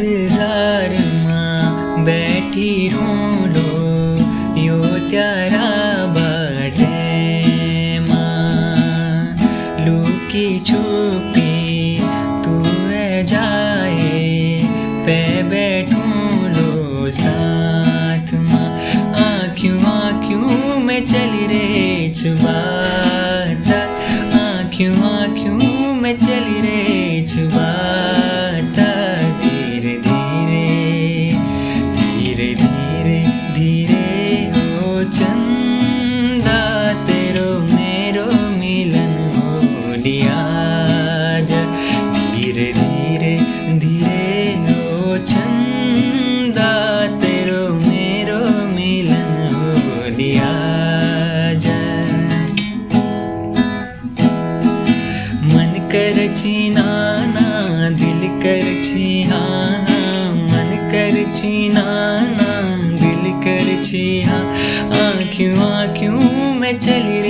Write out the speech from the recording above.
इंतजार मां बैठी ढूंढो यो त्यारा बाटे मां लुकी छुपी तू जाए पे बैठूं लो साथ मां आँखों में चली रे छुबाता आँखों में चली रे छुबाता धीरे धीरे हो चंदा तेरो मेरो मिलन हो लिया जा धीरे धीरे हो चंदा तेरो मेरो मिलन हो लिया जा मन कर छीनाना दिल कर छीना मन कर छीनाना दिल कर छीना आँखों में चली